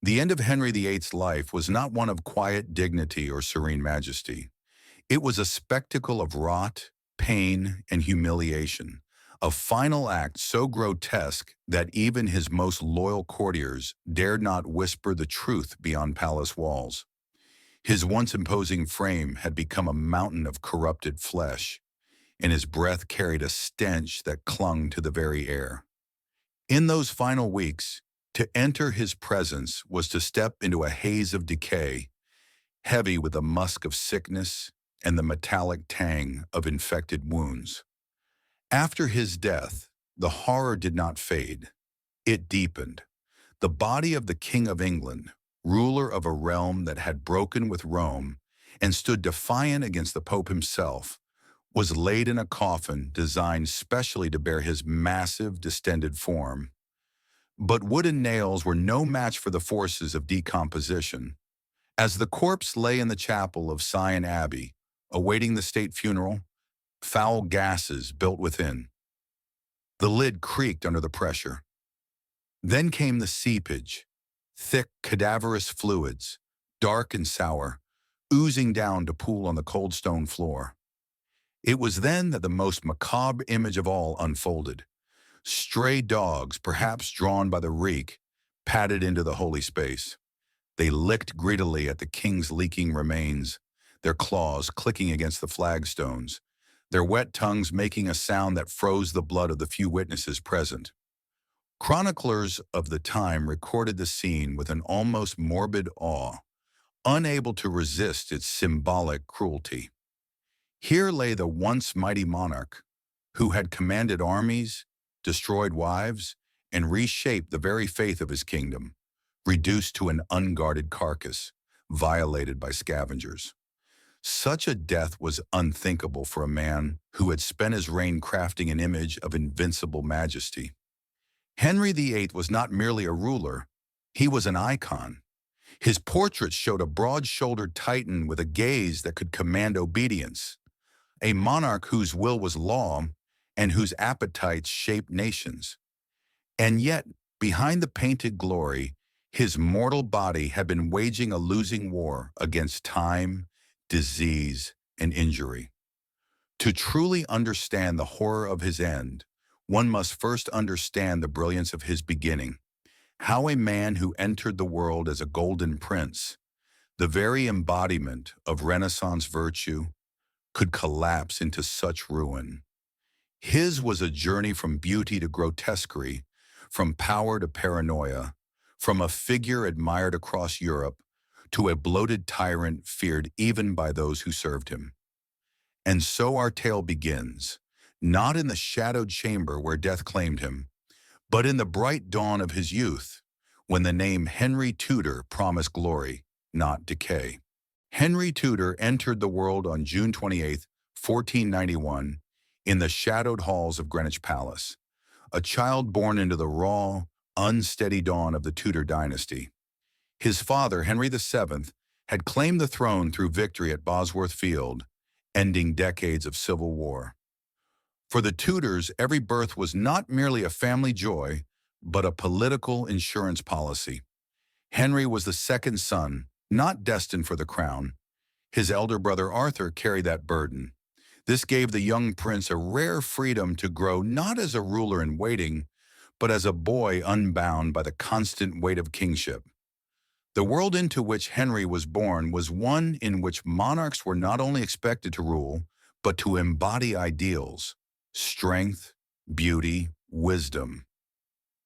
The end of Henry VIII's life was not one of quiet dignity or serene majesty. It was a spectacle of rot, pain, and humiliation, a final act so grotesque that even his most loyal courtiers dared not whisper the truth beyond palace walls. His once imposing frame had become a mountain of corrupted flesh, and his breath carried a stench that clung to the very air. In those final weeks, to enter his presence was to step into a haze of decay, heavy with the musk of sickness and the metallic tang of infected wounds. After his death, the horror did not fade. It deepened. The body of the King of England, ruler of a realm that had broken with Rome and stood defiant against the Pope himself, was laid in a coffin designed specially to bear his massive, distended form. But wooden nails were no match for the forces of decomposition. As the corpse lay in the chapel of Sion Abbey, awaiting the state funeral, foul gases built within. The lid creaked under the pressure. Then came the seepage, thick, cadaverous fluids, dark and sour, oozing down to pool on the cold stone floor. It was then that the most macabre image of all unfolded. Stray dogs, perhaps drawn by the reek, padded into the holy space. They licked greedily at the king's leaking remains, their claws clicking against the flagstones, their wet tongues making a sound that froze the blood of the few witnesses present. Chroniclers of the time recorded the scene with an almost morbid awe, unable to resist its symbolic cruelty. Here lay the once mighty monarch, who had commanded armies, destroyed wives, and reshaped the very faith of his kingdom, reduced to an unguarded carcass, violated by scavengers. Such a death was unthinkable for a man who had spent his reign crafting an image of invincible majesty. Henry VIII was not merely a ruler, he was an icon. His portrait showed a broad-shouldered titan with a gaze that could command obedience, a monarch whose will was law and whose appetites shaped nations. And yet, behind the painted glory, his mortal body had been waging a losing war against time, disease, and injury. To truly understand the horror of his end, one must first understand the brilliance of his beginning, how a man who entered the world as a golden prince, the very embodiment of Renaissance virtue, could collapse into such ruin. His was a journey from beauty to grotesquerie, from power to paranoia, from a figure admired across Europe to a bloated tyrant feared even by those who served him. And so our tale begins, not in the shadowed chamber where death claimed him, but in the bright dawn of his youth, when the name Henry Tudor promised glory, not decay. Henry Tudor entered the world on June 28, 1491, in the shadowed halls of Greenwich Palace, a child born into the raw, unsteady dawn of the Tudor dynasty. His father, Henry VII, had claimed the throne through victory at Bosworth Field, ending decades of civil war. For the Tudors, every birth was not merely a family joy, but a political insurance policy. Henry was the second son, not destined for the crown. His elder brother Arthur carried that burden. This gave the young prince a rare freedom to grow not as a ruler in waiting, but as a boy unbound by the constant weight of kingship. The world into which Henry was born was one in which monarchs were not only expected to rule, but to embody ideals, strength, beauty, wisdom.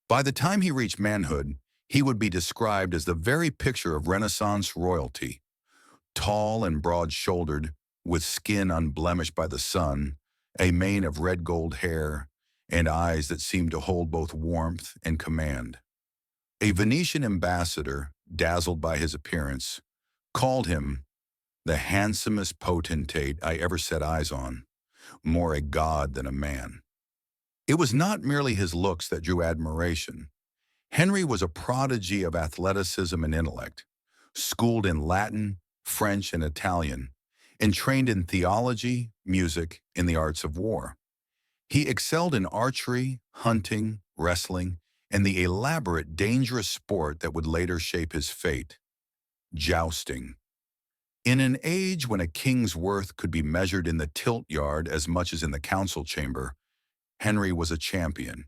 By the time he reached manhood, he would be described as the very picture of Renaissance royalty. Tall and broad-shouldered, with skin unblemished by the sun, a mane of red gold hair, and eyes that seemed to hold both warmth and command. A Venetian ambassador, dazzled by his appearance, called him the handsomest potentate I ever set eyes on, more a god than a man. It was not merely his looks that drew admiration. Henry was a prodigy of athleticism and intellect, schooled in Latin, French, and Italian, and trained in theology, music, and the arts of war. He excelled in archery, hunting, wrestling, and the elaborate, dangerous sport that would later shape his fate, jousting. In an age when a king's worth could be measured in the tilt yard as much as in the council chamber, Henry was a champion.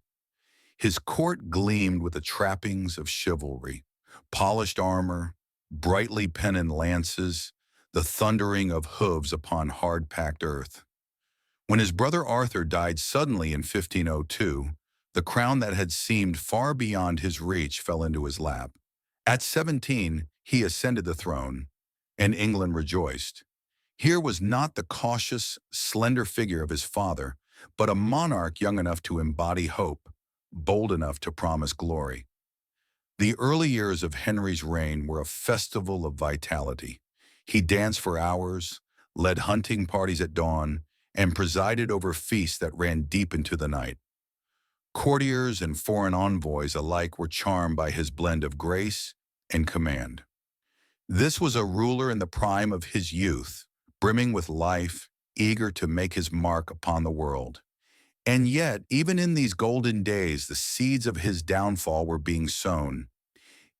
His court gleamed with the trappings of chivalry, polished armor, brightly pennoned lances, the thundering of hooves upon hard-packed earth. When his brother Arthur died suddenly in 1502, the crown that had seemed far beyond his reach fell into his lap. At 17, he ascended the throne, and England rejoiced. Here was not the cautious, slender figure of his father, but a monarch young enough to embody hope, bold enough to promise glory. The early years of Henry's reign were a festival of vitality. He danced for hours, led hunting parties at dawn, and presided over feasts that ran deep into the night. Courtiers and foreign envoys alike were charmed by his blend of grace and command. This was a ruler in the prime of his youth, brimming with life, eager to make his mark upon the world. And yet, even in these golden days, the seeds of his downfall were being sown,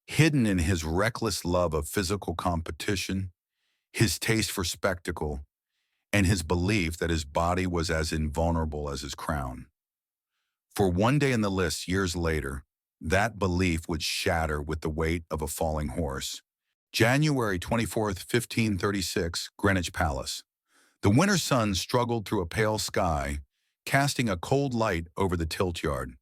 hidden in his reckless love of physical competition, his taste for spectacle, and his belief that his body was as invulnerable as his crown. For one day in the lists years later, that belief would shatter with the weight of a falling horse. January 24th, 1536, Greenwich Palace. The winter sun struggled through a pale sky, casting a cold light over the tilt yard.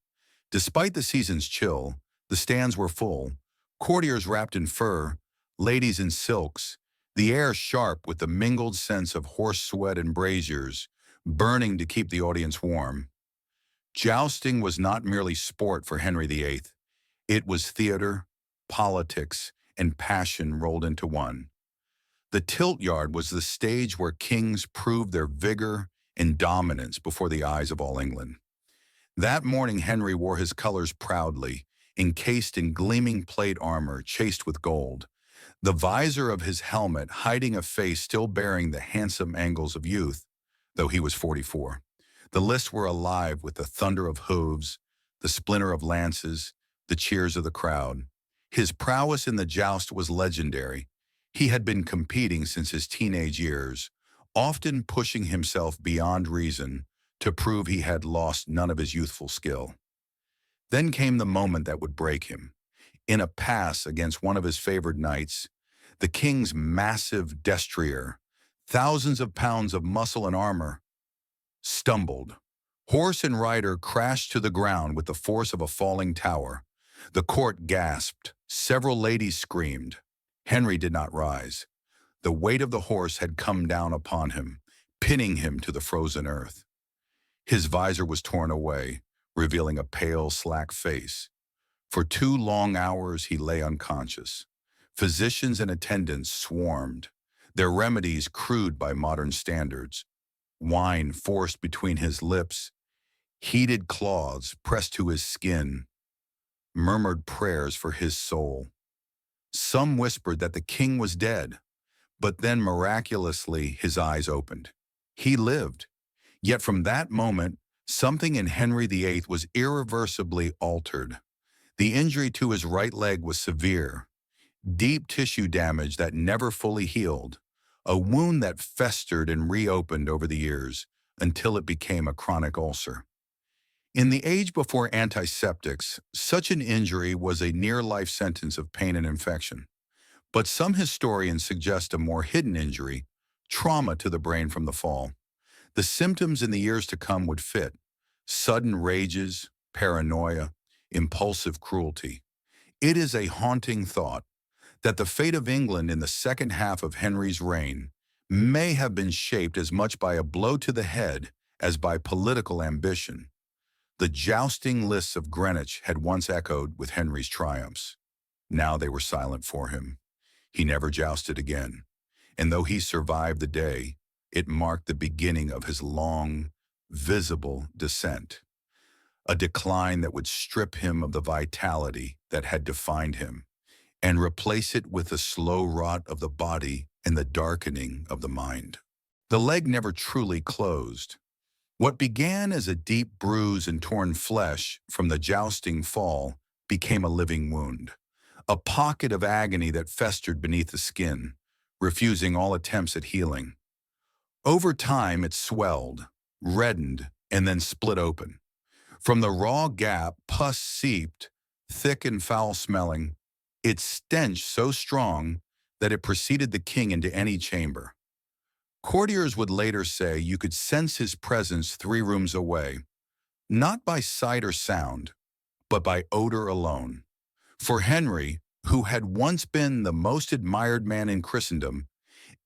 Despite the season's chill, the stands were full, courtiers wrapped in fur, ladies in silks, the air sharp with the mingled sense of horse sweat and braziers, burning to keep the audience warm. Jousting was not merely sport for Henry VIII. It was theater, politics, and passion rolled into one. The tilt yard was the stage where kings proved their vigor and dominance before the eyes of all England. That morning Henry wore his colors proudly, encased in gleaming plate armor chased with gold, the visor of his helmet hiding a face still bearing the handsome angles of youth, though he was 44. The lists were alive with the thunder of hooves, the splinter of lances, the cheers of the crowd. His prowess in the joust was legendary. He had been competing since his teenage years, often pushing himself beyond reason to prove he had lost none of his youthful skill. Then came the moment that would break him. In a pass against one of his favored knights, the king's massive destrier, thousands of pounds of muscle and armor, stumbled. Horse and rider crashed to the ground with the force of a falling tower. The court gasped. Several ladies screamed. Henry did not rise. The weight of the horse had come down upon him, pinning him to the frozen earth. His visor was torn away, revealing a pale, slack face. For 2 long hours he lay unconscious. Physicians and attendants swarmed, their remedies crude by modern standards. Wine forced between his lips, heated claws pressed to his skin, murmured prayers for his soul. Some whispered that the king was dead, but then miraculously his eyes opened. He lived. Yet from that moment, something in Henry VIII was irreversibly altered. The injury to his right leg was severe, deep tissue damage that never fully healed, a wound that festered and reopened over the years until it became a chronic ulcer. In the age before antiseptics, such an injury was a near-life sentence of pain and infection. But some historians suggest a more hidden injury, trauma to the brain from the fall. The symptoms in the years to come would fit: sudden rages, paranoia, impulsive cruelty. It is a haunting thought that the fate of England in the second half of Henry's reign may have been shaped as much by a blow to the head as by political ambition. The jousting lists of Greenwich had once echoed with Henry's triumphs. Now they were silent for him. He never jousted again, and though he survived the day, it marked the beginning of his long, visible descent, a decline that would strip him of the vitality that had defined him and replace it with the slow rot of the body and the darkening of the mind. The leg never truly closed. What began as a deep bruise and torn flesh from the jousting fall became a living wound, a pocket of agony that festered beneath the skin, refusing all attempts at healing. Over time, it swelled, reddened, and then split open. From the raw gap, pus seeped, thick and foul-smelling, its stench so strong that it preceded the king into any chamber. Courtiers would later say you could sense his presence 3 rooms away, not by sight or sound, but by odor alone. For Henry, who had once been the most admired man in Christendom,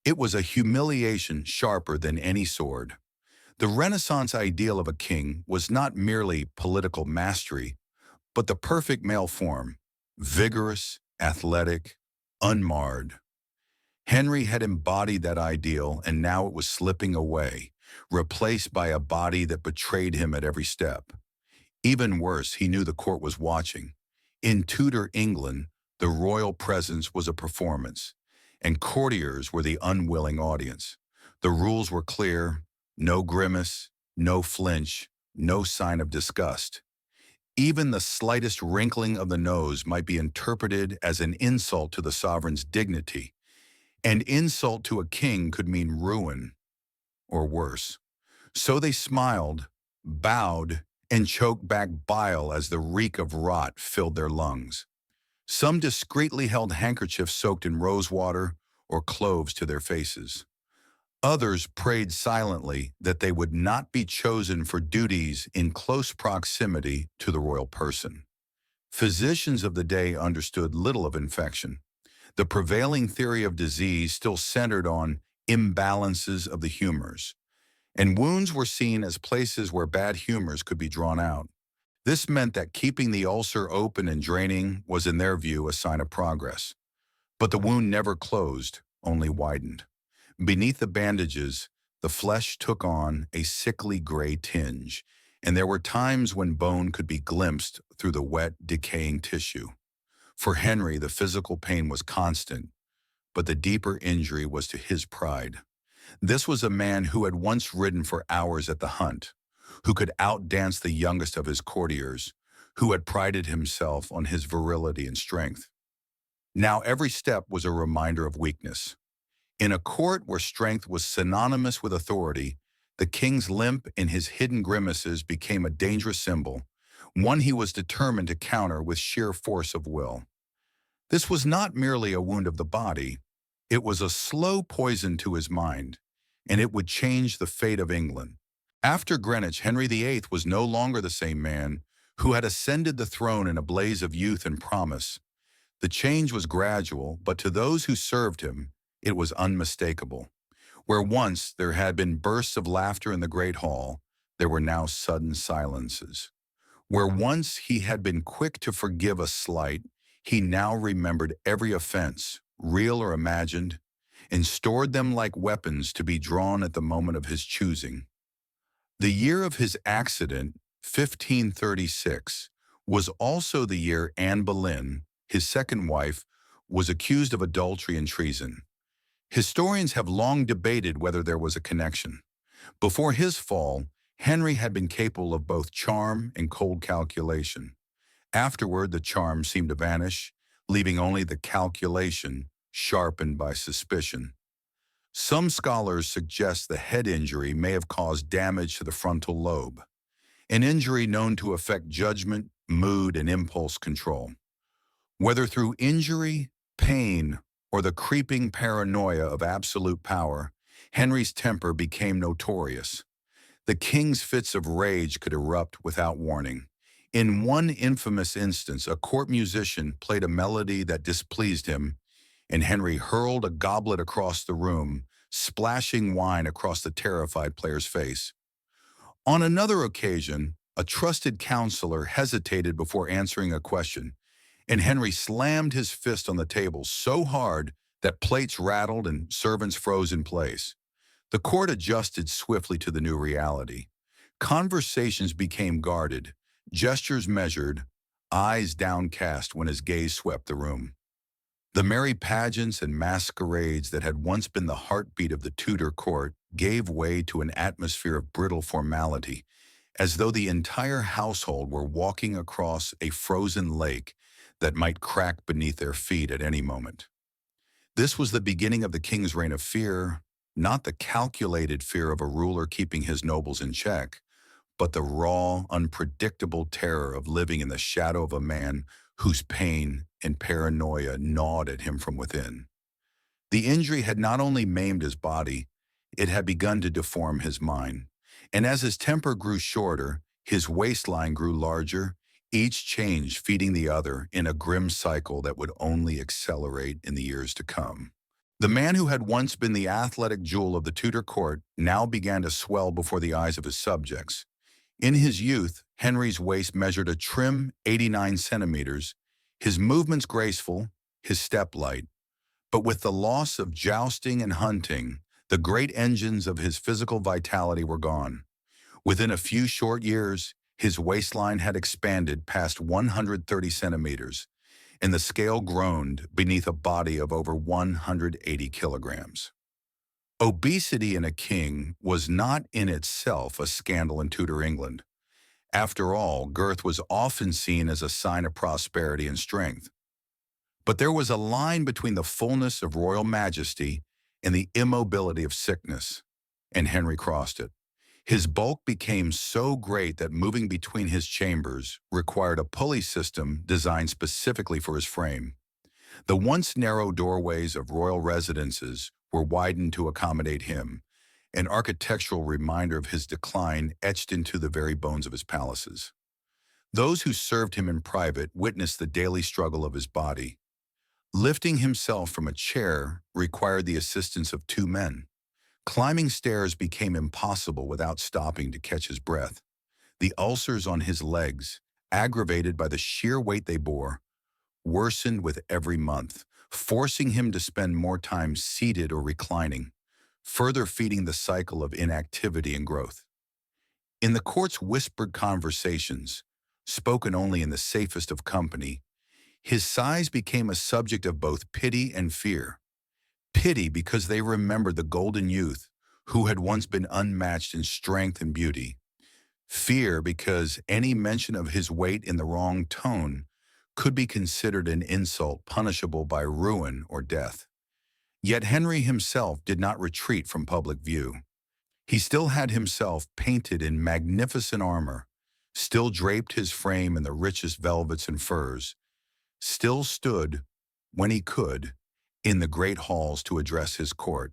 it was a humiliation sharper than any sword. The Renaissance ideal of a king was not merely political mastery, but the perfect male form, vigorous, athletic, unmarred. Henry had embodied that ideal, and now it was slipping away, replaced by a body that betrayed him at every step. Even worse, he knew the court was watching. In Tudor England, the royal presence was a performance, and courtiers were the unwilling audience. The rules were clear: no grimace, no flinch, no sign of disgust. Even the slightest wrinkling of the nose might be interpreted as an insult to the sovereign's dignity, and insult to a king could mean ruin, or worse. So they smiled, bowed, and choked back bile as the reek of rot filled their lungs. Some discreetly held handkerchiefs soaked in rosewater or cloves to their faces. Others prayed silently that they would not be chosen for duties in close proximity to the royal person. Physicians of the day understood little of infection. The prevailing theory of disease still centered on imbalances of the humors, and wounds were seen as places where bad humors could be drawn out. This meant that keeping the ulcer open and draining was, in their view, a sign of progress. But the wound never closed, only widened. Beneath the bandages, the flesh took on a sickly gray tinge, and there were times when bone could be glimpsed through the wet, decaying tissue. For Henry, the physical pain was constant, but the deeper injury was to his pride. This was a man who had once ridden for hours at the hunt, who could outdance the youngest of his courtiers, who had prided himself on his virility and strength. Now every step was a reminder of weakness. In a court where strength was synonymous with authority, the king's limp and his hidden grimaces became a dangerous symbol, one he was determined to counter with sheer force of will. This was not merely a wound of the body, it was a slow poison to his mind, and it would change the fate of England. After Greenwich, Henry VIII was no longer the same man who had ascended the throne in a blaze of youth and promise. The change was gradual, but to those who served him, it was unmistakable. Where once there had been bursts of laughter in the great hall, there were now sudden silences. Where once he had been quick to forgive a slight, he now remembered every offense, real or imagined, and stored them like weapons to be drawn at the moment of his choosing. The year of his accident, 1536, was also the year Anne Boleyn, his second wife, was accused of adultery and treason. Historians have long debated whether there was a connection. Before his fall, Henry had been capable of both charm and cold calculation. Afterward, the charm seemed to vanish, leaving only the calculation, sharpened by suspicion. Some scholars suggest the head injury may have caused damage to the frontal lobe, an injury known to affect judgment, mood, and impulse control. Whether through injury, pain, or the creeping paranoia of absolute power, Henry's temper became notorious. The king's fits of rage could erupt without warning. In one infamous instance, a court musician played a melody that displeased him, and Henry hurled a goblet across the room, splashing wine across the terrified player's face. On another occasion, a trusted counselor hesitated before answering a question, and Henry slammed his fist on the table so hard that plates rattled and servants froze in place. The court adjusted swiftly to the new reality. Conversations became guarded, gestures measured, eyes downcast when his gaze swept the room. The merry pageants and masquerades that had once been the heartbeat of the Tudor court gave way to an atmosphere of brittle formality, as though the entire household were walking across a frozen lake that might crack beneath their feet at any moment. This was the beginning of the king's reign of fear, not the calculated fear of a ruler keeping his nobles in check, but the raw, unpredictable terror of living in the shadow of a man whose pain and paranoia gnawed at him from within. The injury had not only maimed his body, it had begun to deform his mind. And as his temper grew shorter, his waistline grew larger, each change feeding the other in a grim cycle that would only accelerate in the years to come. The man who had once been the athletic jewel of the Tudor court now began to swell before the eyes of his subjects. In his youth, Henry's waist measured a trim 89 centimeters, his movements graceful, his step light. But with the loss of jousting and hunting, the great engines of his physical vitality were gone. Within a few short years, his waistline had expanded past 130 centimeters, and the scale groaned beneath a body of over 180 kilograms. Obesity in a king was not in itself a scandal in Tudor England. After all, girth was often seen as a sign of prosperity and strength. But there was a line between the fullness of royal majesty and the immobility of sickness, and Henry crossed it. His bulk became so great that moving between his chambers required a pulley system designed specifically for his frame. The once narrow doorways of royal residences were widened to accommodate him, an architectural reminder of his decline etched into the very bones of his palaces. Those who served him in private witnessed the daily struggle of his body. Lifting himself from a chair required the assistance of two men. Climbing stairs became impossible without stopping to catch his breath. The ulcers on his legs, aggravated by the sheer weight they bore, worsened with every month, forcing him to spend more time seated or reclining, further feeding the cycle of inactivity and growth. In the court's whispered conversations, spoken only in the safest of company, his size became a subject of both pity and fear. Pity because they remembered the golden youth who had once been unmatched in strength and beauty. Fear because any mention of his weight in the wrong tone could be considered an insult punishable by ruin or death. Yet Henry himself did not retreat from public view. He still had himself painted in magnificent armor, still draped his frame in the richest velvets and furs, still stood, when he could, in the great halls to address his court.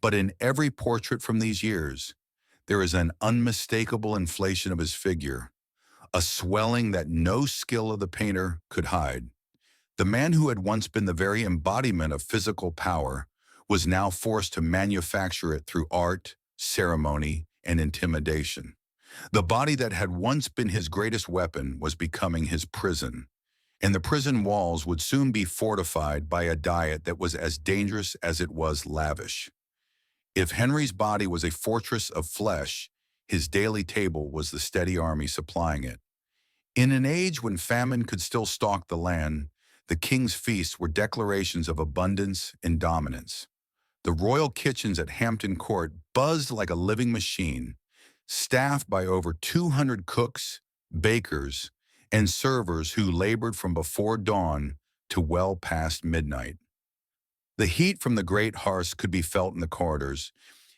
But in every portrait from these years, there is an unmistakable inflation of his figure, a swelling that no skill of the painter could hide. The man who had once been the very embodiment of physical power was now forced to manufacture it through art, ceremony, and intimidation. The body that had once been his greatest weapon was becoming his prison, and the prison walls would soon be fortified by a diet that was as dangerous as it was lavish. If Henry's body was a fortress of flesh, his daily table was the steady army supplying it. In an age when famine could still stalk the land, the king's feasts were declarations of abundance and dominance. The royal kitchens at Hampton Court buzzed like a living machine, staffed by over 200 cooks, bakers, and servers who labored from before dawn to well past midnight. The heat from the great hearths could be felt in the corridors,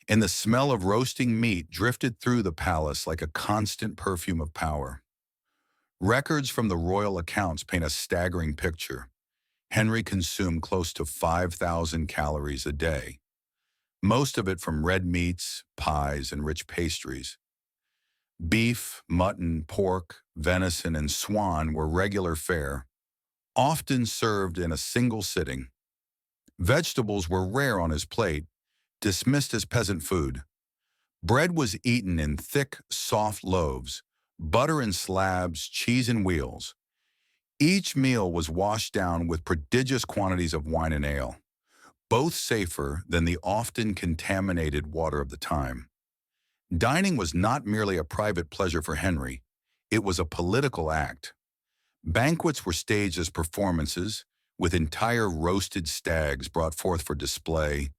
and the smell of roasting meat drifted through the palace like a constant perfume of power. Records from the royal accounts paint a staggering picture. Henry consumed close to 5,000 calories a day, most of it from red meats, pies, and rich pastries. Beef, mutton, pork, venison, and swan were regular fare, often served in a single sitting. Vegetables were rare on his plate, dismissed as peasant food. Bread was eaten in thick, soft loaves, butter in slabs, cheese in wheels. Each meal was washed down with prodigious quantities of wine and ale, both safer than the often contaminated water of the time. Dining was not merely a private pleasure for Henry, it was a political act. Banquets were staged as performances, with entire roasted stags brought forth for display,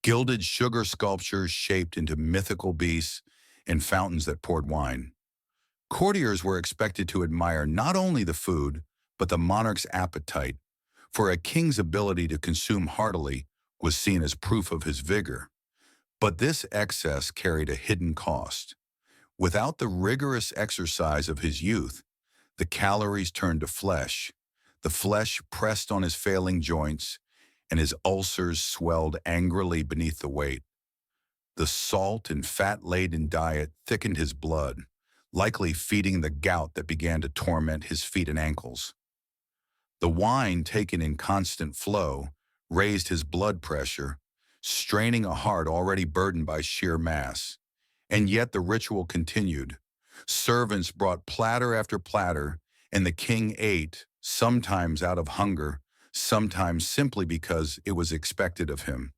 gilded sugar sculptures shaped into mythical beasts, and fountains that poured wine. Courtiers were expected to admire not only the food, but the monarch's appetite, for a king's ability to consume heartily was seen as proof of his vigor. But this excess carried a hidden cost. Without the rigorous exercise of his youth, the calories turned to flesh. The flesh pressed on his failing joints, and his ulcers swelled angrily beneath the weight. The salt and fat-laden diet thickened his blood, likely feeding the gout that began to torment his feet and ankles. The wine taken in constant flow raised his blood pressure, straining a heart already burdened by sheer mass. And yet the ritual continued. Servants brought platter after platter, and the king ate, sometimes out of hunger, sometimes simply because it was expected of him.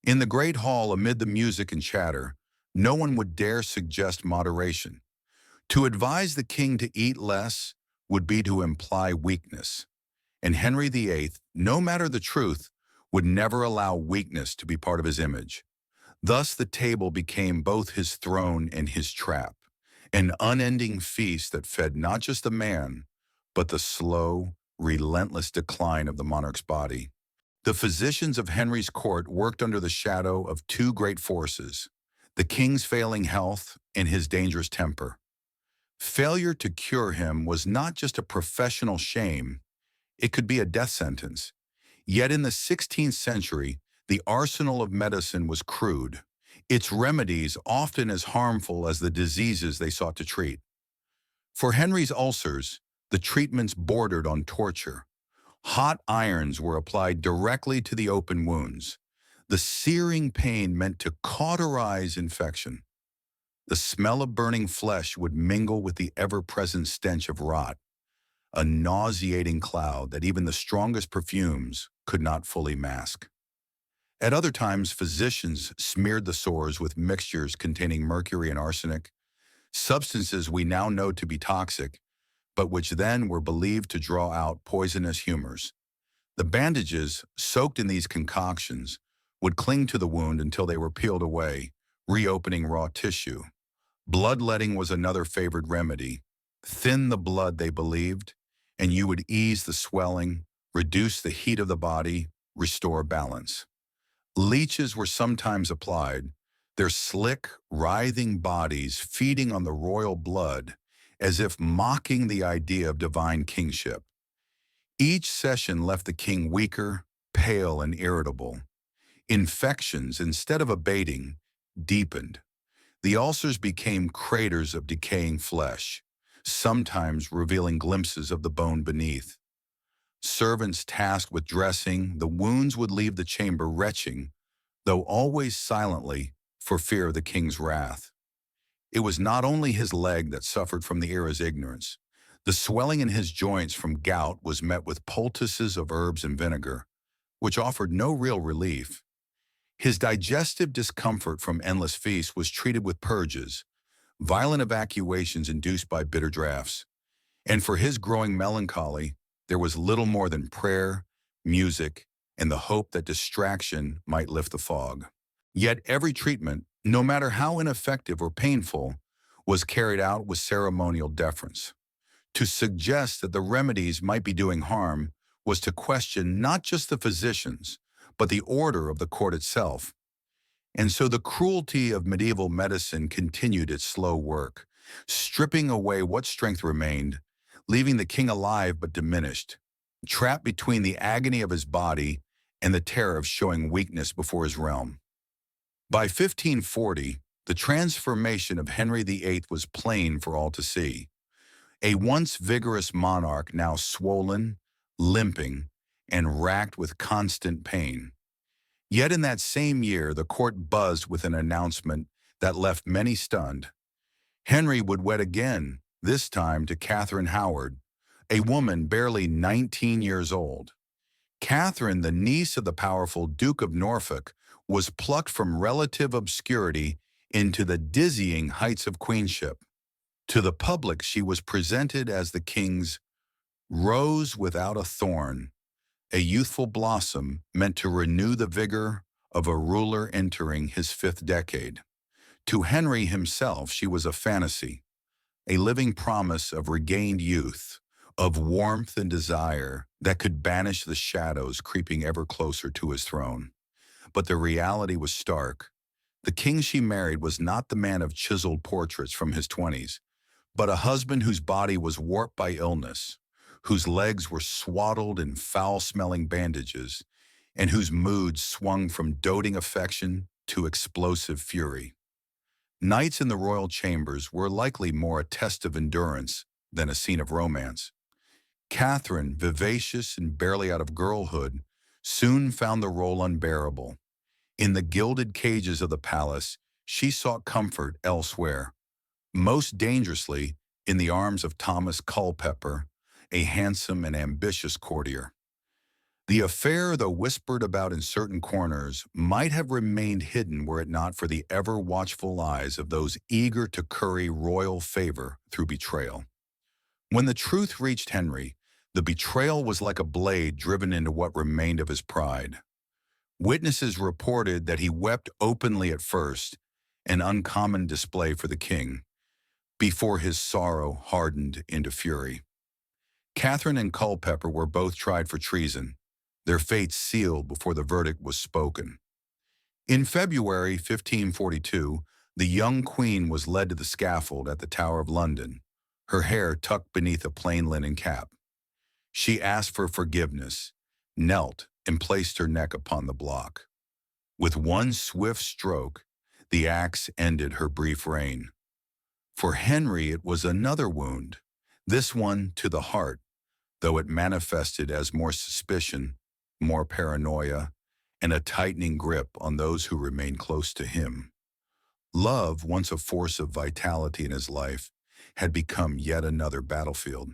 In the great hall, amid the music and chatter, no one would dare suggest moderation. To advise the king to eat less would be to imply weakness. And Henry VIII, no matter the truth, would never allow weakness to be part of his image. Thus the table became both his throne and his trap, an unending feast that fed not just the man, but the slow, relentless decline of the monarch's body. The physicians of Henry's court worked under the shadow of two great forces, the king's failing health and his dangerous temper. Failure to cure him was not just a professional shame, it could be a death sentence. Yet in the 16th century, the arsenal of medicine was crude, its remedies often as harmful as the diseases they sought to treat. For Henry's ulcers, the treatments bordered on torture. Hot irons were applied directly to the open wounds. The searing pain meant to cauterize infection. The smell of burning flesh would mingle with the ever-present stench of rot, a nauseating cloud that even the strongest perfumes could not fully mask. At other times, physicians smeared the sores with mixtures containing mercury and arsenic, substances we now know to be toxic, but which then were believed to draw out poisonous humors. The bandages, soaked in these concoctions, would cling to the wound until they were peeled away, reopening raw tissue. Bloodletting was another favored remedy. Thin the blood, they believed, and you would ease the swelling, reduce the heat of the body, restore balance. Leeches were sometimes applied, their slick, writhing bodies feeding on the royal blood, as if mocking the idea of divine kingship. Each session left the king weaker, pale, and irritable. Infections, instead of abating, deepened. The ulcers became craters of decaying flesh, sometimes revealing glimpses of the bone beneath. Servants tasked with dressing, the wounds would leave the chamber retching, though always silently, for fear of the king's wrath. It was not only his leg that suffered from the era's ignorance. The swelling in his joints from gout was met with poultices of herbs and vinegar, which offered no real relief. His digestive discomfort from endless feasts was treated with purges, violent evacuations induced by bitter draughts. And for his growing melancholy, there was little more than prayer, music, and the hope that distraction might lift the fog. Yet every treatment, no matter how ineffective or painful, was carried out with ceremonial deference. To suggest that the remedies might be doing harm was to question not just the physicians, but the order of the court itself. And so the cruelty of medieval medicine continued its slow work, stripping away what strength remained, leaving the king alive but diminished, trapped between the agony of his body and the terror of showing weakness before his realm. By 1540, the transformation of Henry VIII was plain for all to see. A once vigorous monarch now swollen, limping, and racked with constant pain. Yet in that same year, the court buzzed with an announcement that left many stunned. Henry would wed again, this time to Catherine Howard, a woman barely 19 years old. Catherine, the niece of the powerful Duke of Norfolk, was plucked from relative obscurity into the dizzying heights of queenship. To the public, she was presented as the king's rose without a thorn, a youthful blossom meant to renew the vigor of a ruler entering his fifth decade. To Henry himself, she was a fantasy, a living promise of regained youth, of warmth and desire that could banish the shadows creeping ever closer to his throne. But the reality was stark. The king she married was not the man of chiseled portraits from his 20s, but a husband whose body was warped by illness, whose legs were swaddled in foul-smelling bandages, and whose mood swung from doting affection to explosive fury. Nights in the royal chambers were likely more a test of endurance than a scene of romance. Catherine, vivacious and barely out of girlhood, soon found the role unbearable. In the gilded cages of the palace, she sought comfort elsewhere, most dangerously in the arms of Thomas Culpeper, a handsome and ambitious courtier. The affair, though whispered about in certain corners, might have remained hidden were it not for the ever-watchful eyes of those eager to curry royal favor through betrayal. When the truth reached Henry, the betrayal was like a blade driven into what remained of his pride. Witnesses reported that he wept openly at first, an uncommon display for the king, before his sorrow hardened into fury. Catherine and Culpeper were both tried for treason, their fates sealed before the verdict was spoken. In February 1542, the young queen was led to the scaffold at the Tower of London, her hair tucked beneath a plain linen cap. She asked for forgiveness, knelt, and placed her neck upon the block. With one swift stroke, the axe ended her brief reign. For Henry it was another wound, this one to the heart, though it manifested as more suspicion, more paranoia, and a tightening grip on those who remained close to him. Love, once a force of vitality in his life, had become yet another battlefield,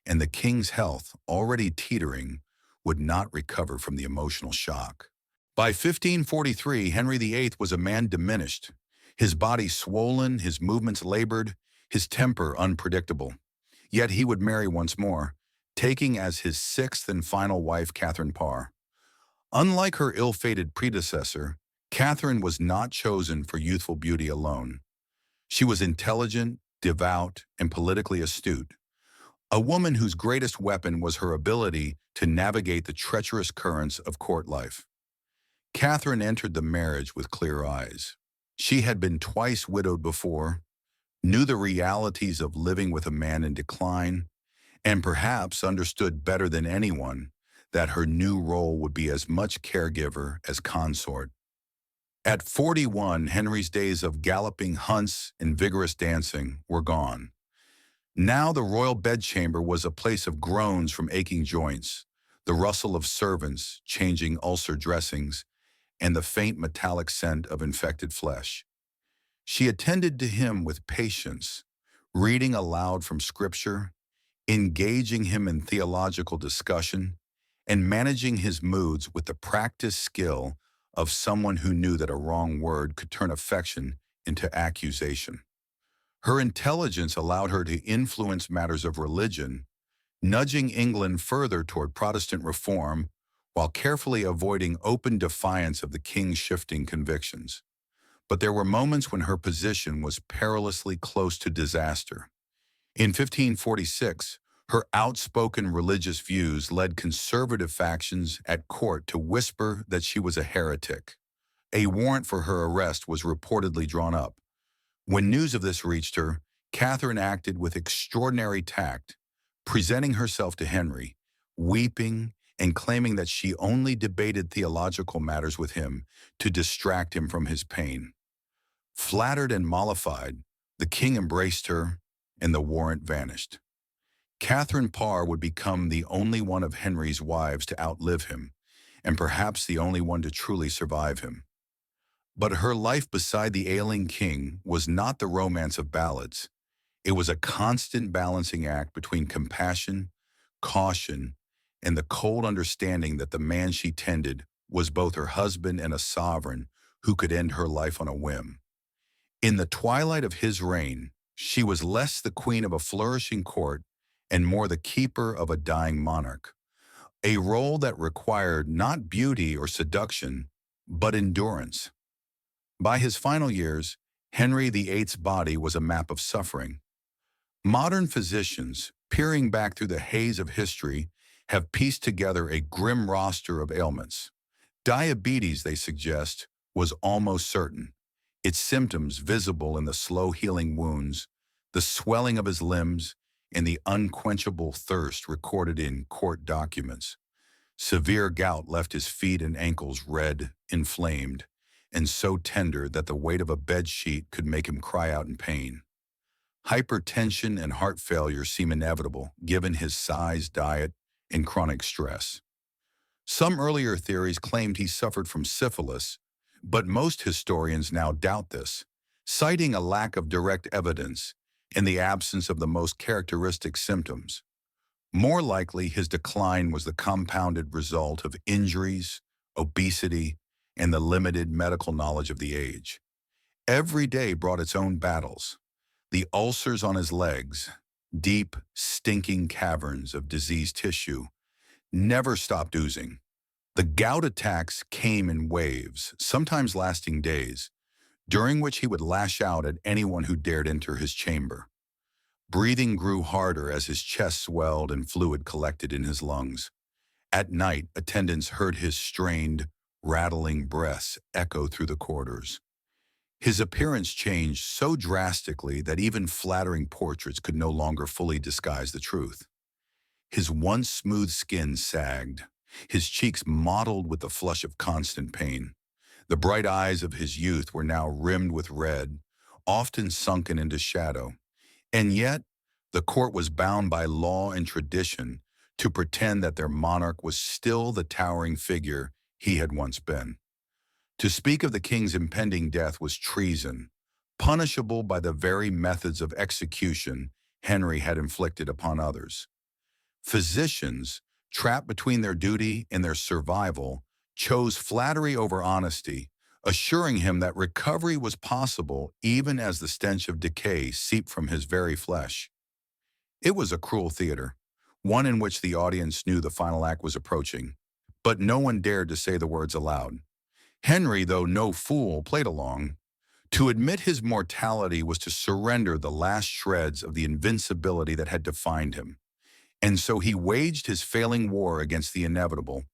and the king's health, already teetering, would not recover from the emotional shock. By 1543, Henry VIII was a man diminished, his body swollen, his movements labored, his temper unpredictable. Yet he would marry once more, taking as his sixth and final wife Catherine Parr. Unlike her ill-fated predecessor, Catherine was not chosen for youthful beauty alone. She was intelligent, devout, and politically astute, a woman whose greatest weapon was her ability to navigate the treacherous currents of court life. Catherine entered the marriage with clear eyes. She had been twice widowed before, knew the realities of living with a man in decline, and perhaps understood better than anyone that her new role would be as much caregiver as consort. At 41, Henry's days of galloping hunts and vigorous dancing were gone. Now the royal bedchamber was a place of groans from aching joints, the rustle of servants changing ulcer dressings, and the faint metallic scent of infected flesh. She attended to him with patience, reading aloud from Scripture, engaging him in theological discussion, and managing his moods with the practiced skill of someone who knew that a wrong word could turn affection into accusation. Her intelligence allowed her to influence matters of religion, nudging England further toward Protestant reform while carefully avoiding open defiance of the king's shifting convictions. But there were moments when her position was perilously close to disaster. In 1546, her outspoken religious views led conservative factions at court to whisper that she was a heretic. A warrant for her arrest was reportedly drawn up. When news of this reached her, Catherine acted with extraordinary tact, presenting herself to Henry, weeping and claiming that she only debated theological matters with him to distract him from his pain. Flattered and mollified, the king embraced her, and the warrant vanished. Catherine Parr would become the only one of Henry's wives to outlive him, and perhaps the only one to truly survive him. But her life beside the ailing king was not the romance of ballads. It was a constant balancing act between compassion, caution, and the cold understanding that the man she tended was both her husband and a sovereign who could end her life on a whim. In the twilight of his reign, she was less the queen of a flourishing court and more the keeper of a dying monarch, a role that required not beauty or seduction, but endurance. By his final years, Henry VIII's body was a map of suffering. Modern physicians, peering back through the haze of history, have pieced together a grim roster of ailments. Diabetes, they suggest, was almost certain, its symptoms visible in the slow-healing wounds, the swelling of his limbs, and the unquenchable thirst recorded in court documents. Severe gout left his feet and ankles red, inflamed, and so tender that the weight of a bedsheet could make him cry out in pain. Hypertension and heart failure seem inevitable given his size, diet, and chronic stress. Some earlier theories claimed he suffered from syphilis, but most historians now doubt this, citing a lack of direct evidence and the absence of the most characteristic symptoms. More likely, his decline was the compounded result of injuries, obesity, and the limited medical knowledge of the age. Every day brought its own battles. The ulcers on his legs, deep, stinking caverns of diseased tissue, never stopped oozing. The gout attacks came in waves, sometimes lasting days, during which he would lash out at anyone who dared enter his chamber. Breathing grew harder as his chest swelled and fluid collected in his lungs. At night, attendants heard his strained, rattling breaths echo through the corridors. His appearance changed so drastically that even flattering portraits could no longer fully disguise the truth. His once smooth skin sagged, his cheeks mottled with the flush of constant pain. The bright eyes of his youth were now rimmed with red, often sunken into shadow. And yet, the court was bound by law and tradition to pretend that their monarch was still the towering figure he had once been. To speak of the king's impending death was treason, punishable by the very methods of execution Henry had inflicted upon others. Physicians, trapped between their duty and their survival, chose flattery over honesty, assuring him that recovery was possible even as the stench of decay seeped from his very flesh. It was a cruel theater, one in which the audience knew the final act was approaching, but no one dared to say the words aloud. Henry, though no fool, played along. To admit his mortality was to surrender the last shreds of the invincibility that had defined him. And so he waged his failing war against the inevitable,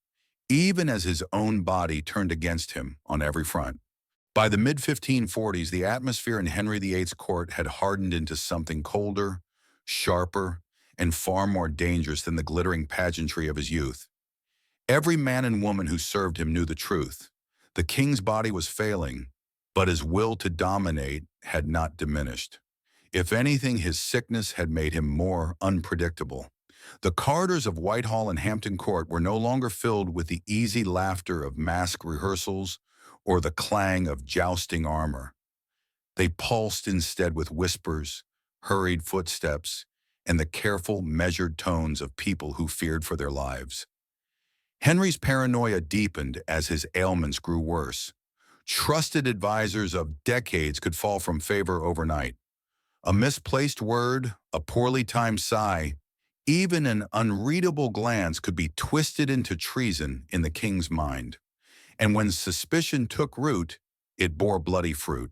even as his own body turned against him on every front. By the mid-1540s, the atmosphere in Henry VIII's court had hardened into something colder, sharper, and far more dangerous than the glittering pageantry of his youth. Every man and woman who served him knew the truth. The king's body was failing, but his will to dominate had not diminished. If anything, his sickness had made him more unpredictable. The corridors of Whitehall and Hampton Court were no longer filled with the easy laughter of mask rehearsals or the clang of jousting armor. They pulsed instead with whispers, hurried footsteps, and the careful, measured tones of people who feared for their lives. Henry's paranoia deepened as his ailments grew worse. Trusted advisors of decades could fall from favor overnight. A misplaced word, a poorly timed sigh, even an unreadable glance could be twisted into treason in the king's mind. And when suspicion took root, it bore bloody fruit.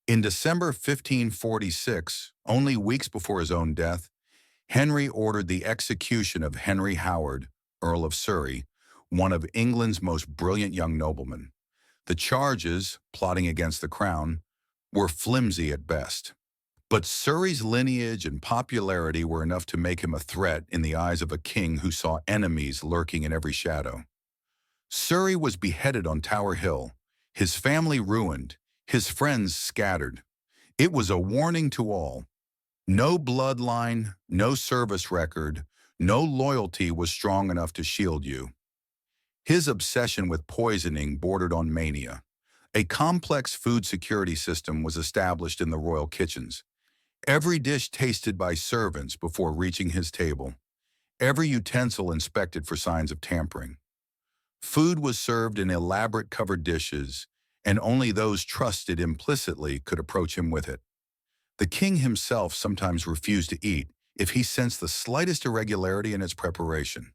In December 1546, only weeks before his own death, Henry ordered the execution of Henry Howard, Earl of Surrey, one of England's most brilliant young noblemen. The charges, plotting against the crown, were flimsy at best. But Surrey's lineage and popularity were enough to make him a threat in the eyes of a king who saw enemies lurking in every shadow. Surrey was beheaded on Tower Hill, his family ruined, his friends scattered. It was a warning to all. No bloodline, no service record, no loyalty was strong enough to shield you. His obsession with poisoning bordered on mania. A complex food security system was established in the royal kitchens. Every dish tasted by servants before reaching his table. Every utensil inspected for signs of tampering. Food was served in elaborate covered dishes, and only those trusted implicitly could approach him with it. The king himself sometimes refused to eat if he sensed the slightest irregularity in its preparation.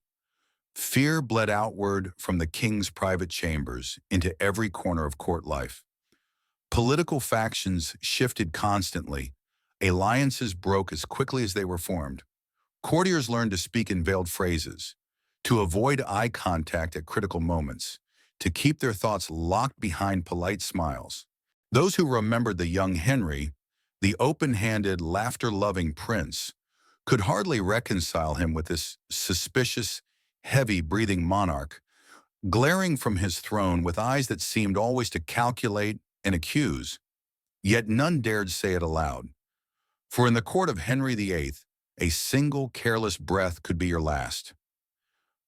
Fear bled outward from the king's private chambers into every corner of court life. Political factions shifted constantly, Alliances broke as quickly as they were formed. Courtiers learned to speak in veiled phrases, to avoid eye contact at critical moments, to keep their thoughts locked behind polite smiles. Those who remembered the young Henry, the open-handed, laughter-loving prince, could hardly reconcile him with this suspicious, heavy-breathing monarch, glaring from his throne with eyes that seemed always to calculate and accuse. Yet none dared say it aloud. For in the court of Henry VIII, a single careless breath could be your last.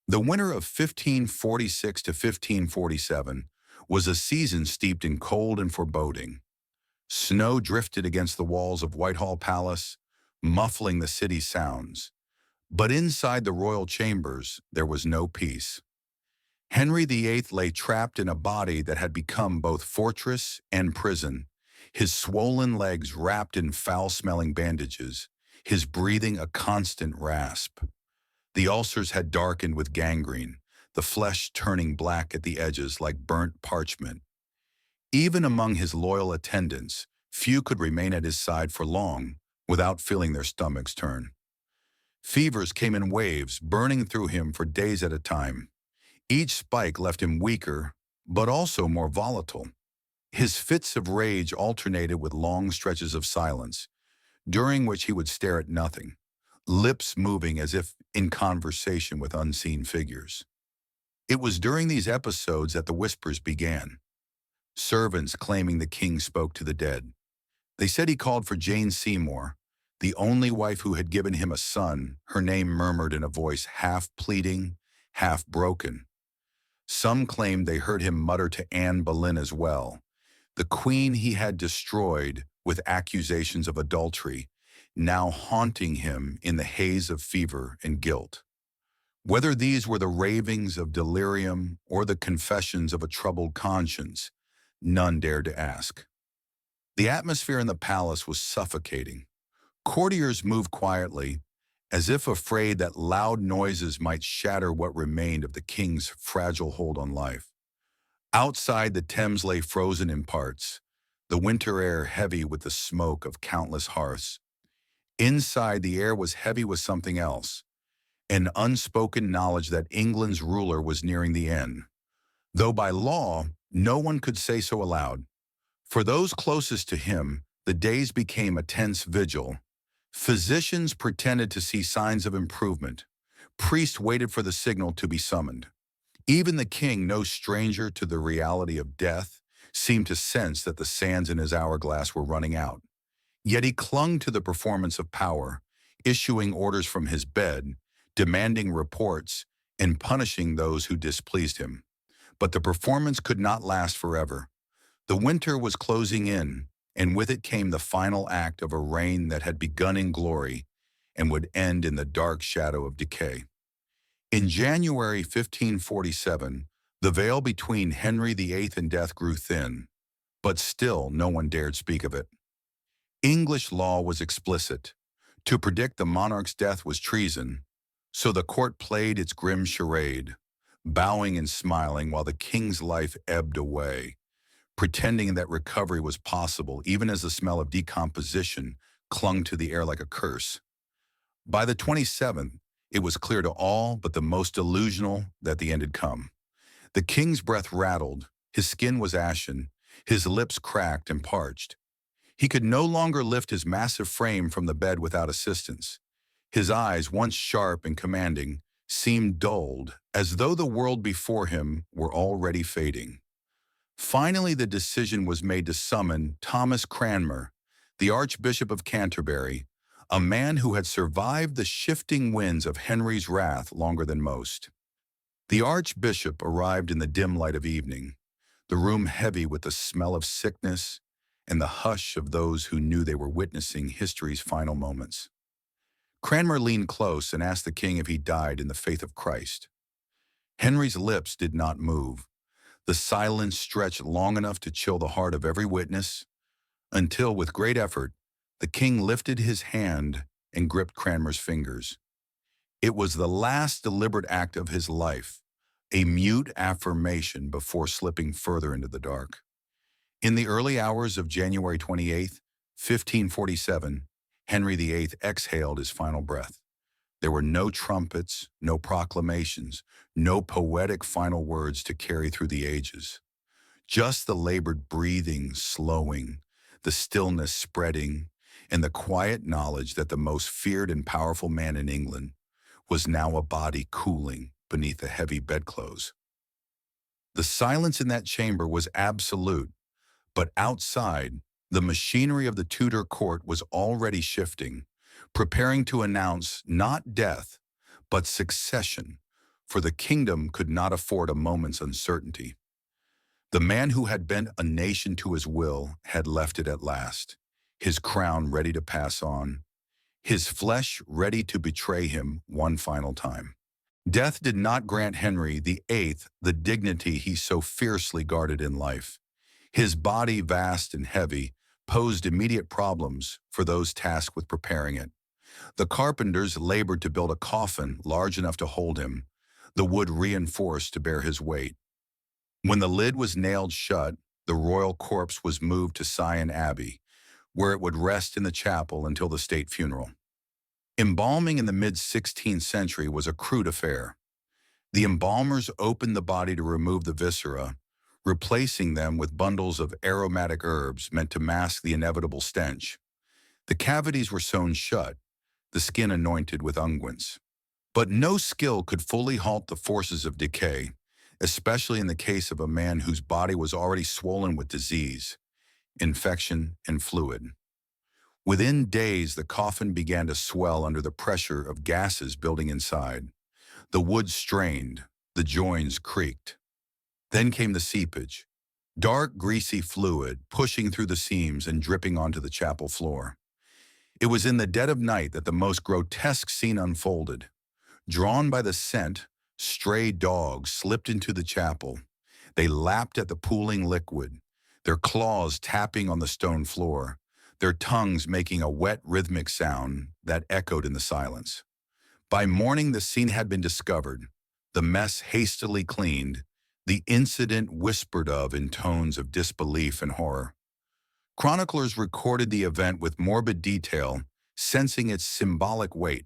The winter of 1546 to 1547 was a season steeped in cold and foreboding. Snow drifted against the walls of Whitehall Palace, muffling the city's sounds. But inside the royal chambers, there was no peace. Henry VIII lay trapped in a body that had become both fortress and prison, his swollen legs wrapped in foul-smelling bandages, his breathing a constant rasp. The ulcers had darkened with gangrene, the flesh turning black at the edges like burnt parchment. Even among his loyal attendants, few could remain at his side for long without feeling their stomachs turn. Fevers came in waves, burning through him for days at a time. Each spike left him weaker, but also more volatile. His fits of rage alternated with long stretches of silence, during which he would stare at nothing, lips moving as if in conversation with unseen figures. It was during these episodes that the whispers began. Servants claiming the king spoke to the dead. They said he called for Jane Seymour, the only wife who had given him a son, her name murmured in a voice half pleading, half broken. Some claimed they heard him mutter to Anne Boleyn as well, the queen he had destroyed with accusations of adultery, now haunting him in the haze of fever and guilt. Whether these were the ravings of delirium or the confessions of a troubled conscience, none dared to ask. The atmosphere in the palace was suffocating. Courtiers moved quietly, as if afraid that loud noises might shatter what remained of the king's fragile hold on life. Outside, the Thames lay frozen in parts, the winter air heavy with the smoke of countless hearths. Inside, the air was heavy with something else, an unspoken knowledge that England's ruler was nearing the end. Though by law, no one could say so aloud. For those closest to him, the days became a tense vigil. Physicians pretended to see signs of improvement. Priests waited for the signal to be summoned. Even the king, no stranger to the reality of death, seemed to sense that the sands in his hourglass were running out. Yet he clung to the performance of power, issuing orders from his bed, demanding reports, and punishing those who displeased him. But the performance could not last forever. The winter was closing in, and with it came the final act of a reign that had begun in glory and would end in the dark shadow of decay. In January 1547, the veil between Henry VIII and death grew thin, but still no one dared speak of it. English law was explicit. To predict the monarch's death was treason, so the court played its grim charade, bowing and smiling while the king's life ebbed away, pretending that recovery was possible even as the smell of decomposition clung to the air like a curse. By the 27th, it was clear to all but the most delusional that the end had come. The king's breath rattled, his skin was ashen, his lips cracked and parched. He could no longer lift his massive frame from the bed without assistance. His eyes, once sharp and commanding, seemed dulled, as though the world before him were already fading. Finally, the decision was made to summon Thomas Cranmer, the Archbishop of Canterbury, a man who had survived the shifting winds of Henry's wrath longer than most. The Archbishop arrived in the dim light of evening, the room heavy with the smell of sickness and the hush of those who knew they were witnessing history's final moments. Cranmer leaned close and asked the king if he died in the faith of Christ. Henry's lips did not move. The silence stretched long enough to chill the heart of every witness, until, with great effort, the king lifted his hand and gripped Cranmer's fingers. It was the last deliberate act of his life, a mute affirmation before slipping further into the dark. In the early hours of January 28, 1547, Henry VIII exhaled his final breath. There were no trumpets, no proclamations, no poetic final words to carry through the ages. Just the labored breathing slowing, the stillness spreading, and the quiet knowledge that the most feared and powerful man in England was now a body cooling beneath the heavy bedclothes. The silence in that chamber was absolute, but outside, the machinery of the Tudor court was already shifting, preparing to announce not death, but succession, for the kingdom could not afford a moment's uncertainty. The man who had bent a nation to his will had left it at last, his crown ready to pass on, his flesh ready to betray him one final time. Death did not grant Henry VIII the dignity he so fiercely guarded in life. His body, vast and heavy, posed immediate problems for those tasked with preparing it. The carpenters labored to build a coffin large enough to hold him, the wood reinforced to bear his weight. When the lid was nailed shut, the royal corpse was moved to Sion Abbey, where it would rest in the chapel until the state funeral. Embalming in the mid-16th century was a crude affair. The embalmers opened the body to remove the viscera, replacing them with bundles of aromatic herbs meant to mask the inevitable stench. The cavities were sewn shut, the skin anointed with unguents. But no skill could fully halt the forces of decay, especially in the case of a man whose body was already swollen with disease, infection, and fluid. Within days, the coffin began to swell under the pressure of gases building inside. The wood strained, the joins creaked. Then came the seepage, dark, greasy fluid pushing through the seams and dripping onto the chapel floor. It was in the dead of night that the most grotesque scene unfolded. Drawn by the scent, stray dogs slipped into the chapel. They lapped at the pooling liquid, their claws tapping on the stone floor, their tongues making a wet rhythmic sound that echoed in the silence. By morning, the scene had been discovered, the mess hastily cleaned, the incident whispered of in tones of disbelief and horror. Chroniclers recorded the event with morbid detail, sensing its symbolic weight.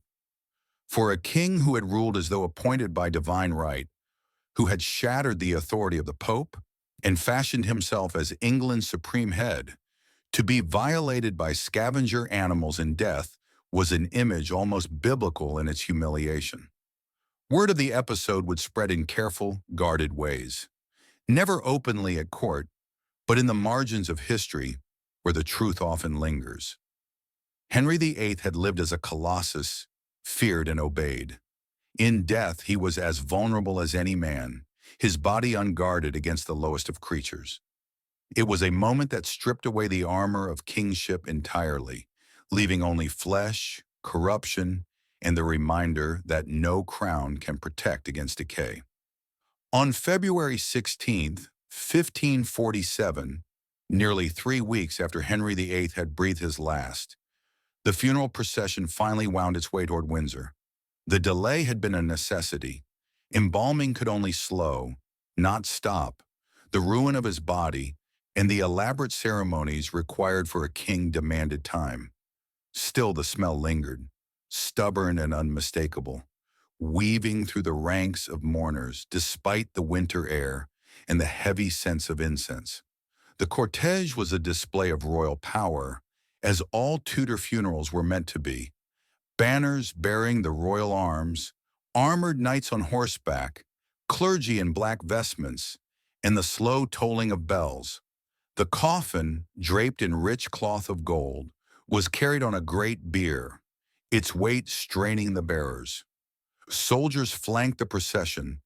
For a king who had ruled as though appointed by divine right, who had shattered the authority of the Pope and fashioned himself as England's supreme head, to be violated by scavenger animals in death was an image almost biblical in its humiliation. Word of the episode would spread in careful, guarded ways, never openly at court, but in the margins of history where the truth often lingers. Henry VIII had lived as a colossus, feared and obeyed. In death, he was as vulnerable as any man, his body unguarded against the lowest of creatures. It was a moment that stripped away the armor of kingship entirely, leaving only flesh, corruption, and the reminder that no crown can protect against decay. On February 16th, 1547, nearly 3 weeks after Henry VIII had breathed his last, the funeral procession finally wound its way toward Windsor. The delay had been a necessity. Embalming could only slow, not stop, the ruin of his body, and the elaborate ceremonies required for a king demanded time. Still the smell lingered, stubborn and unmistakable, weaving through the ranks of mourners despite the winter air and the heavy sense of incense. The cortege was a display of royal power, as all Tudor funerals were meant to be. Banners bearing the royal arms, armored knights on horseback, clergy in black vestments, and the slow tolling of bells. The coffin, draped in rich cloth of gold, was carried on a great bier, its weight straining the bearers. Soldiers flanked the procession,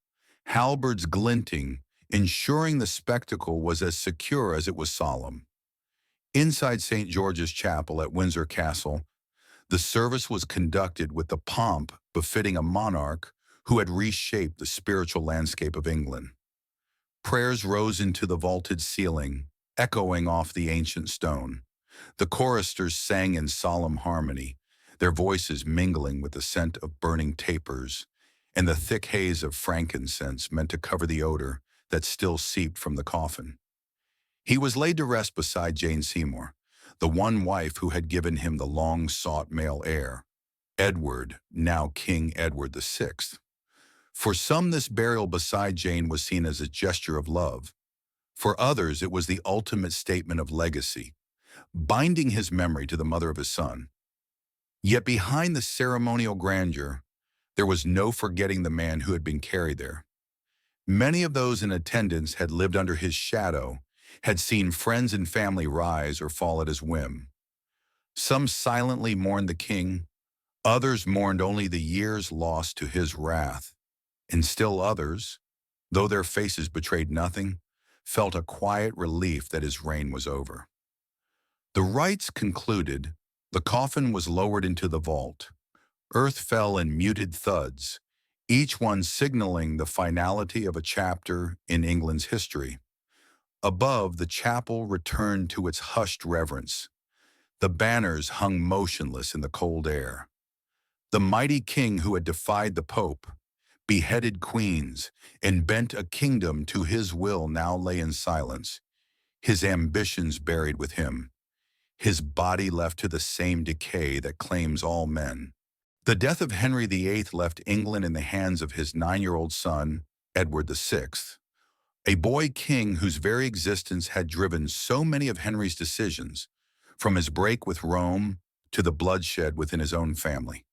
halberds glinting, ensuring the spectacle was as secure as it was solemn. Inside St. George's Chapel at Windsor Castle, the service was conducted with the pomp befitting a monarch who had reshaped the spiritual landscape of England. Prayers rose into the vaulted ceiling, echoing off the ancient stone. The choristers sang in solemn harmony, their voices mingling with the scent of burning tapers and the thick haze of frankincense meant to cover the odor that still seeped from the coffin. He was laid to rest beside Jane Seymour, the one wife who had given him the long-sought male heir, Edward, now King Edward VI. For some, this burial beside Jane was seen as a gesture of love. For others, it was the ultimate statement of legacy, binding his memory to the mother of his son. Yet behind the ceremonial grandeur, there was no forgetting the man who had been carried there. Many of those in attendance had lived under his shadow, had seen friends and family rise or fall at his whim. Some silently mourned the king, others mourned only the years lost to his wrath, and still others, though their faces betrayed nothing, felt a quiet relief that his reign was over. The rites concluded, the coffin was lowered into the vault. Earth fell in muted thuds, each one signaling the finality of a chapter in England's history. Above, the chapel returned to its hushed reverence. The banners hung motionless in the cold air. The mighty king who had defied the Pope, beheaded queens, and bent a kingdom to his will now lay in silence, his ambitions buried with him, his body left to the same decay that claims all men. The death of Henry VIII left England in the hands of his 9-year-old son, Edward VI, a boy king whose very existence had driven so many of Henry's decisions, from his break with Rome to the bloodshed within his own family.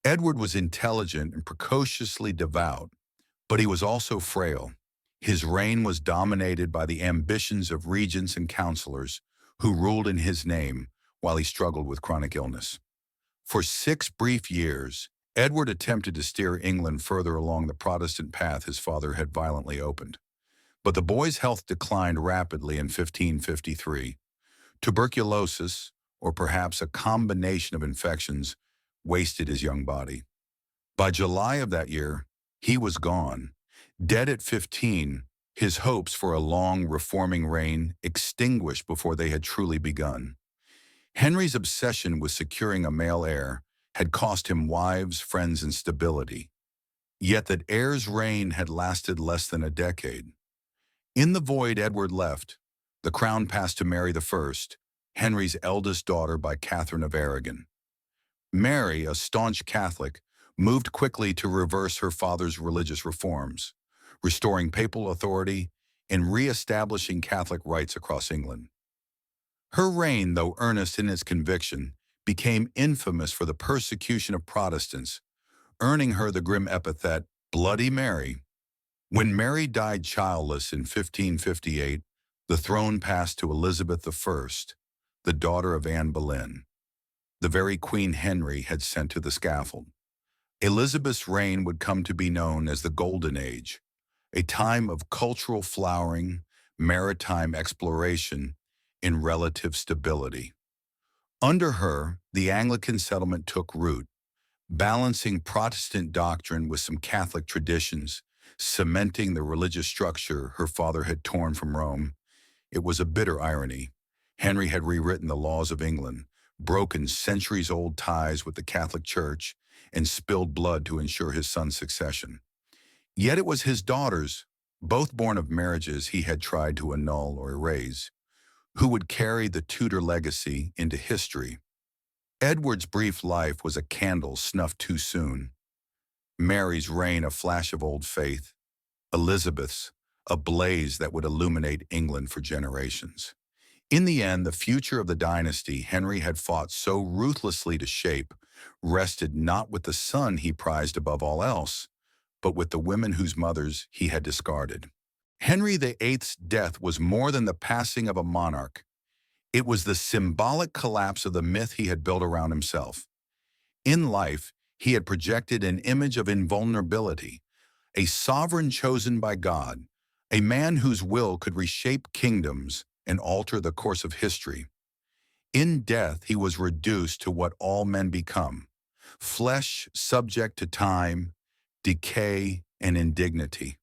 Edward was intelligent and precociously devout, but he was also frail. His reign was dominated by the ambitions of regents and counselors who ruled in his name while he struggled with chronic illness. For 6 brief years, Edward attempted to steer England further along the Protestant path his father had violently opened. But the boy's health declined rapidly in 1553. Tuberculosis, or perhaps a combination of infections, wasted his young body. By July of that year, he was gone. Dead at 15, his hopes for a long, reforming reign extinguished before they had truly begun. Henry's obsession with securing a male heir had cost him wives, friends, and stability. Yet that heir's reign had lasted less than a decade. In the void Edward left, the crown passed to Mary I, Henry's eldest daughter by Catherine of Aragon. Mary, a staunch Catholic, moved quickly to reverse her father's religious reforms, restoring papal authority and re-establishing Catholic rights across England. Her reign, though earnest in its conviction, became infamous for the persecution of Protestants, earning her the grim epithet, Bloody Mary. When Mary died childless in 1558, the throne passed to Elizabeth I, the daughter of Anne Boleyn, the very queen Henry had sent to the scaffold. Elizabeth's reign would come to be known as the Golden Age, a time of cultural flowering, maritime exploration, and relative stability. Under her, the Anglican settlement took root, balancing Protestant doctrine with some Catholic traditions, cementing the religious structure her father had torn from Rome. It was a bitter irony. Henry had rewritten the laws of England, broken centuries-old ties with the Catholic Church, and spilled blood to ensure his son's succession. Yet it was his daughters, both born of marriages he had tried to annul or erase, who would carry the Tudor legacy into history. Edward's brief life was a candle snuffed too soon. Mary's reign a flash of old faith. Elizabeth's a blaze that would illuminate England for generations. In the end, the future of the dynasty Henry had fought so ruthlessly to shape rested not with the son he prized above all else, but with the women whose mothers he had discarded. Henry VIII's death was more than the passing of a monarch. It was the symbolic collapse of the myth he had built around himself. In life, he had projected an image of invulnerability, a sovereign chosen by God, a man whose will could reshape kingdoms and alter the course of history. In death, he was reduced to what all men become, flesh subject to time, decay, and indignity.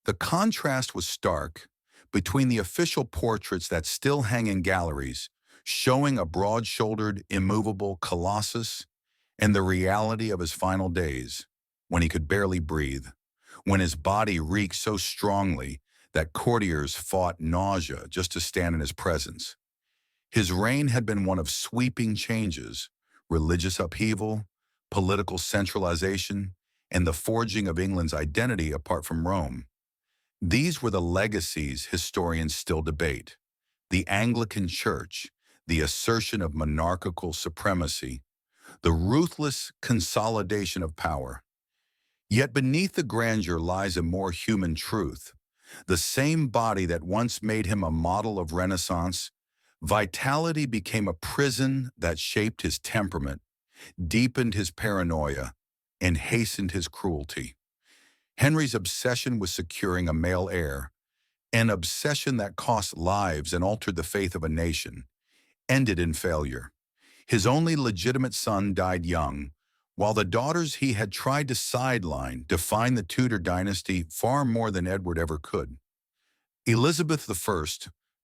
The contrast was stark between the official portraits that still hang in galleries, showing a broad-shouldered, immovable colossus, and the reality of his final days, when he could barely breathe, when his body reeked so strongly that courtiers fought nausea just to stand in his presence. His reign had been one of sweeping changes, religious upheaval, political centralization, and the forging of England's identity apart from Rome. These were the legacies historians still debate. The Anglican Church, the assertion of monarchical supremacy, the ruthless consolidation of power. Yet beneath the grandeur lies a more human truth. The same body that once made him a model of Renaissance, vitality became a prison that shaped his temperament, deepened his paranoia, and hastened his cruelty. Henry's obsession with securing a male heir, an obsession that cost lives and altered the faith of a nation, ended in failure. His only legitimate son died young, while the daughters he had tried to sideline defined the Tudor dynasty far more than Edward ever could. Elizabeth I,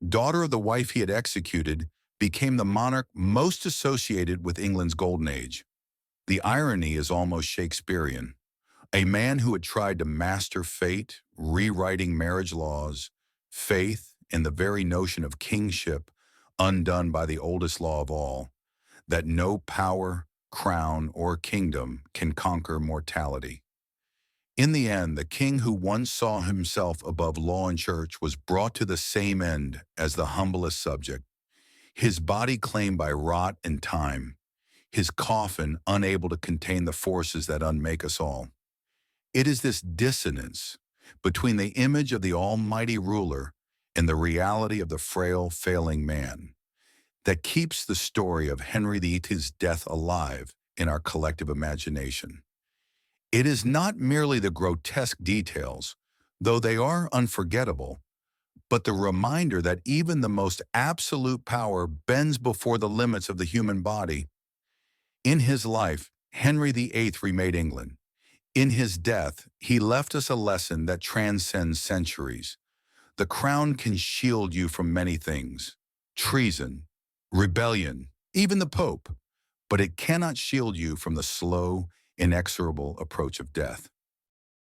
daughter of the wife he had executed, became the monarch most associated with England's golden age. The irony is almost Shakespearean. A man who had tried to master fate, rewriting marriage laws, faith, and the very notion of kingship, undone by the oldest law of all, that no power, crown, or kingdom can conquer mortality. In the end, the king who once saw himself above law and church was brought to the same end as the humblest subject, his body claimed by rot and time, his coffin unable to contain the forces that unmake us all. It is this dissonance between the image of the almighty ruler and the reality of the frail, failing man that keeps the story of Henry VIII's death alive in our collective imagination. It is not merely the grotesque details, though they are unforgettable, but the reminder that even the most absolute power bends before the limits of the human body. In his life, Henry VIII remade England. In his death, he left us a lesson that transcends centuries. The crown can shield you from many things: treason, rebellion, even the Pope, but it cannot shield you from the slow, inexorable approach of death.